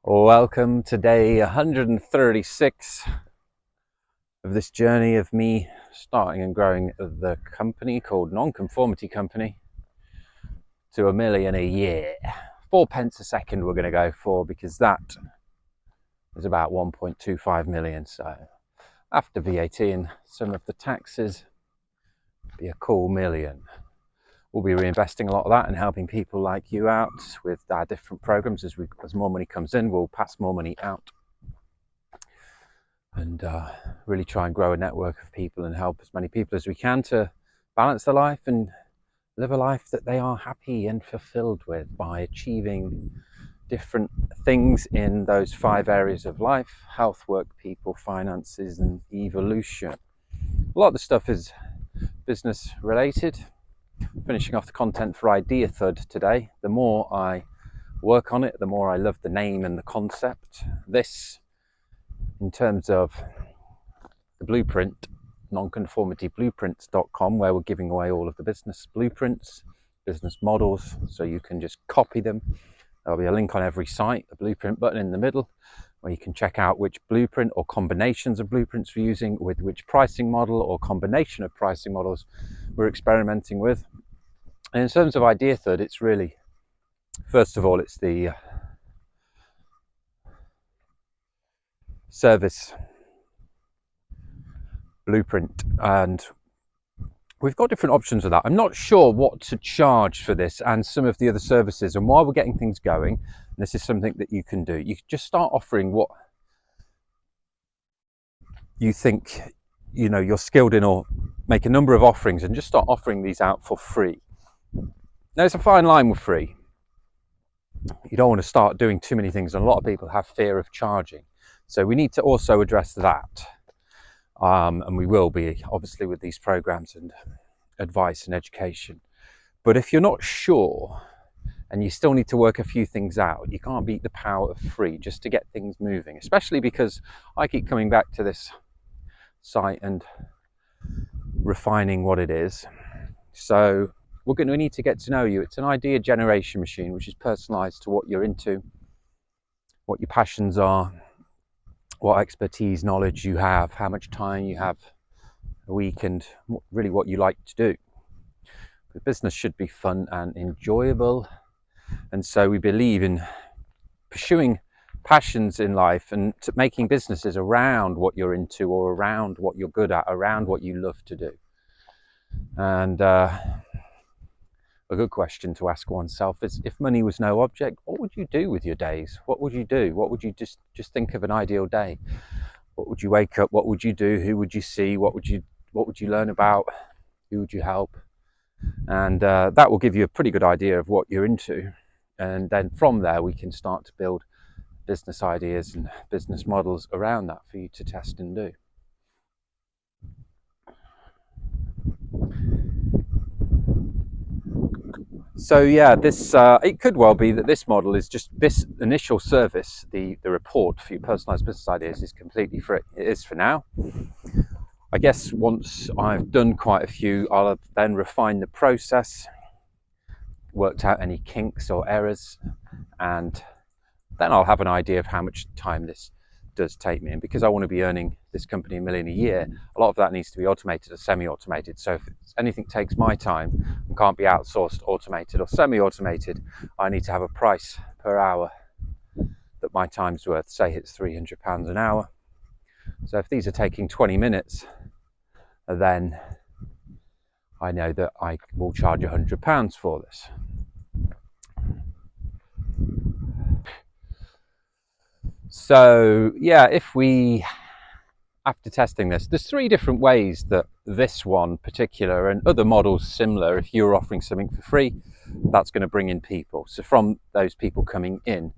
Welcome to day 136 of this journey of me starting and growing the company called Nonconformity Company to $1 million a year. 4 pence a second we're going to go for, because that is about 1.25 million. So after VAT and some of the taxes, be a cool million. We'll be reinvesting a lot of that and helping people like you out with our different programs. As more money comes in, we'll pass more money out and really try and grow a network of people and help as many people as we can to balance their life and live a life that they are happy and fulfilled with by achieving different things in those 5 areas of life: health, work, people, finances, and evolution. A lot of the stuff is business related. Finishing off the content for Idea THUD today. The more I work on it, the more I love the name and the concept. This, in terms of the blueprint, nonconformityblueprints.com, where we're giving away all of the business blueprints, business models, so you can just copy them. There'll be a link on every site, a blueprint button in the middle, where you can check out which blueprint or combinations of blueprints we're using, with which pricing model or combination of pricing models we're experimenting with. And in terms of Idea THUD, it's really, first of all, it's the service blueprint, and we've got different options of that. I'm not sure what to charge for this and some of the other services, and while we're getting things going, this is something that you can do. You can just start offering what you think you're skilled in, or make a number of offerings and just start offering these out for free. Now, it's a fine line with free. You don't want to start doing too many things, and a lot of people have fear of charging, so we need to also address that. And we will be, obviously, with these programs and advice and education. But if you're not sure and you still need to work a few things out, you can't beat the power of free just to get things moving, especially because I keep coming back to this site and refining what it is. So we're going to need to get to know you. It's an idea generation machine, which is personalized to what you're into, what your passions are, what expertise, knowledge you have, how much time you have a week, and really what you like to do. The business should be fun and enjoyable, and so we believe in pursuing passions in life and making businesses around what you're into, or around what you're good at, around what you love to do. And a good question to ask oneself is, if money was no object, what would you do with your days? What would you do? What would you just think of an ideal day? What would you wake up? What would you do? Who would you see? What would you learn about? Who would you help? And that will give you a pretty good idea of what you're into. And then from there, we can start to build business ideas and business models around that for you to test and do. So yeah, this it could well be that this model is just this initial service, the report for your personalized business ideas, is completely free. It is for now. I guess once I've done quite a few, I'll then refine the process, worked out any kinks or errors, and then I'll have an idea of how much time this does take me. And because I want to be earning this company $1 million a year, a lot of that needs to be automated or semi-automated. So if anything takes my time and can't be outsourced, automated or semi-automated, I need to have a price per hour that my time's worth. Say it's £300 an hour. So if these are taking 20 minutes, then I know that I will charge £100 for this. So yeah, if we, after testing this, there's 3 different ways that this one particular and other models similar, if you're offering something for free, that's going to bring in people. So from those people coming in,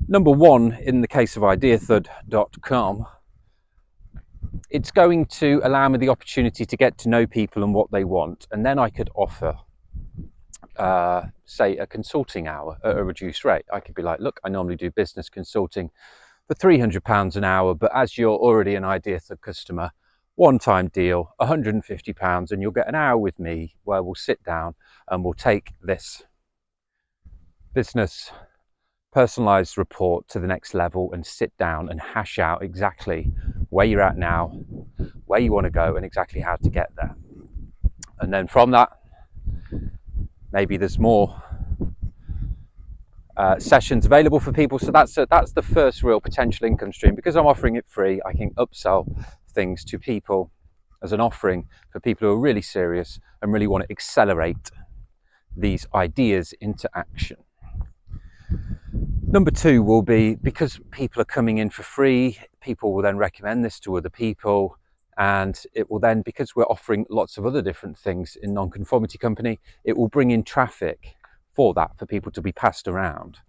number 1, in the case of ideathud.com, it's going to allow me the opportunity to get to know people and what they want, and then I could offer say a consulting hour at a reduced rate. I could be like, look, I normally do business consulting for £300 an hour, but as you're already an Idea THUD customer, one-time deal, £150, and you'll get an hour with me where we'll sit down and we'll take this business personalized report to the next level and sit down and hash out exactly where you're at now, where you want to go, and exactly how to get there. And then from that, maybe there's more sessions available for people. So that's the first real potential income stream. Because I'm offering it free, I can upsell things to people as an offering for people who are really serious and really want to accelerate these ideas into action. Number two will be, because people are coming in for free, people will then recommend this to other people, and it will then, because we're offering lots of other different things in non-conformity company, it will bring in traffic for that, for people to be passed around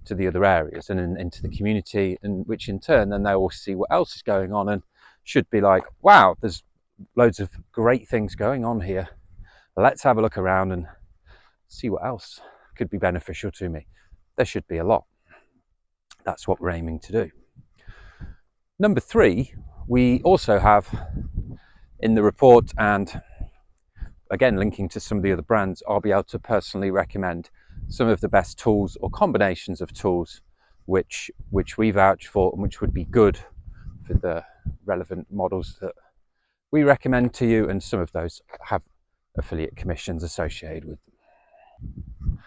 to the other areas and into the community, and which in turn then they will see what else is going on and should be like, wow, there's loads of great things going on here, let's have a look around and see what else could be beneficial to me. There should be a lot. That's what we're aiming to do. Number three, we also have in the report, and again linking to some of the other brands, I'll be able to personally recommend some of the best tools or combinations of tools which we vouch for and which would be good for the relevant models that we recommend to you, and some of those have affiliate commissions associated with them.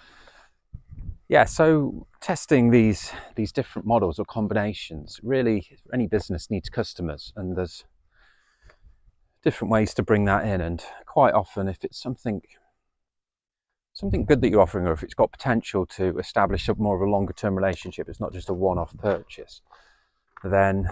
Yeah, so testing these different models or combinations, really any business needs customers, and there's different ways to bring that in. And quite often, if it's something good that you're offering, or if it's got potential to establish a more of a longer term relationship, it's not just a one-off purchase, then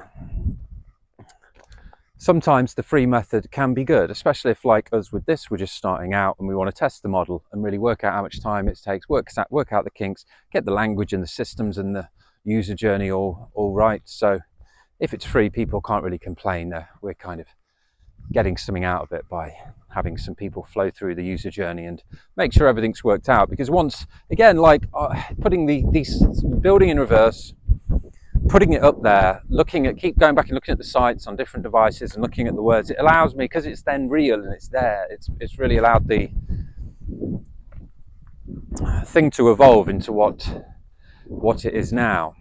sometimes the free method can be good, especially if, like us with this, we're just starting out and we want to test the model and really work out how much time it takes, work out the kinks, get the language and the systems and the user journey all right. So if it's free, people can't really complain. We're kind of getting something out of it by having some people flow through the user journey and make sure everything's worked out. Because once again, like putting these building in reverse, putting it up there, keep going back and looking at the sites on different devices and looking at the words, it allows me, because it's then real and it's there, it's really allowed the thing to evolve into what it is now.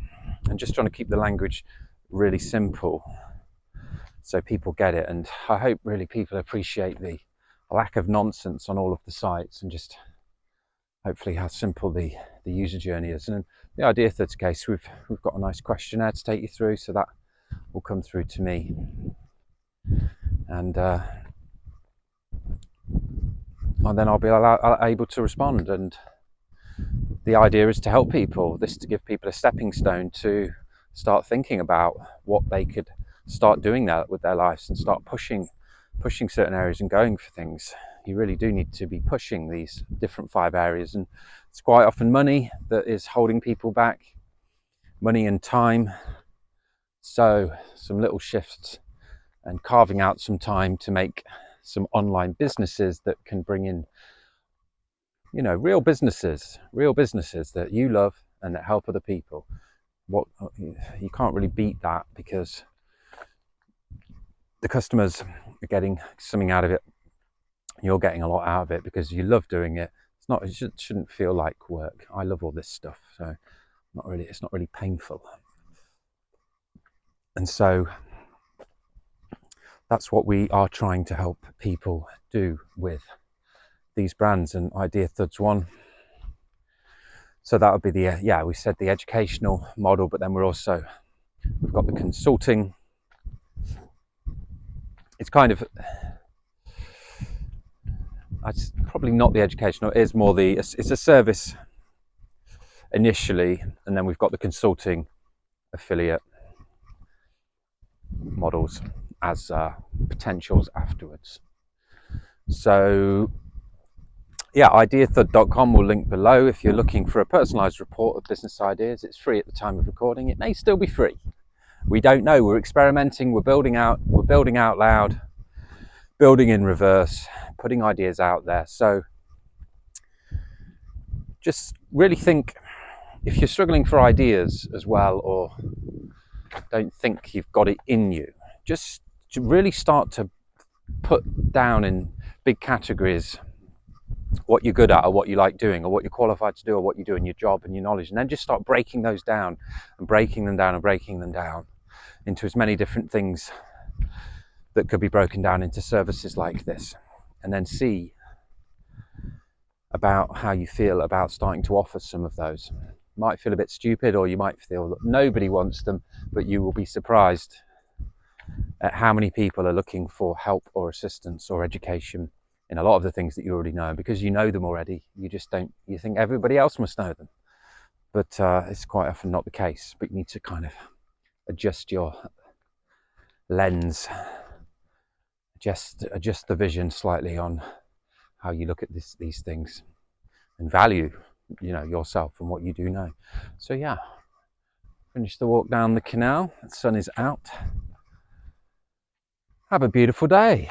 And just trying to keep the language really simple so people get it. And I hope really people appreciate the lack of nonsense on all of the sites, and just hopefully how simple the user journey is. And the Idea THUD case, we've got a nice questionnaire to take you through, so that will come through to me, and then I'll be able to respond. And the idea is to help people, to give people a stepping stone to start thinking about what they could start doing that with their lives, and start pushing certain areas and going for things. You really do need to be pushing these different 5 areas, and it's quite often money that is holding people back, money and time. So some little shifts and carving out some time to make some online businesses that can bring in, real businesses that you love and that help other people. You can't really beat that, because the customers are getting something out of it. You're getting a lot out of it because you love doing it. It shouldn't feel like work. I love all this stuff, so it's not really painful. And so that's what we are trying to help people do with these brands, and Idea THUD's one. So that would be we said the educational model, but then we've got the consulting. It's kind of, it's probably not the educational, it is more it's a service initially, and then we've got the consulting affiliate models as potentials afterwards. So ideathud.com will link below if you're looking for a personalized report of business ideas. It's free at the time of recording. It may still be free. We don't know. We're experimenting. We're building out loud, building in reverse, putting ideas out there. So just really think, if you're struggling for ideas as well, or don't think you've got it in you, just to really start to put down in big categories what you're good at, or what you like doing, or what you're qualified to do, or what you do in your job and your knowledge, and then just start breaking those down and breaking them down and breaking them down into as many different things that could be broken down into services like this, and then see about how you feel about starting to offer some of those. You might feel a bit stupid, or you might feel that nobody wants them, but you will be surprised at how many people are looking for help or assistance or education in a lot of the things that you already know. Because you know them already, you just don't, you think everybody else must know them, but it's quite often not the case. But you need to kind of adjust your lens, adjust the vision slightly on how you look at these things, and value, yourself and what you do know. So yeah, finish the walk down the canal. The sun is out. Have a beautiful day.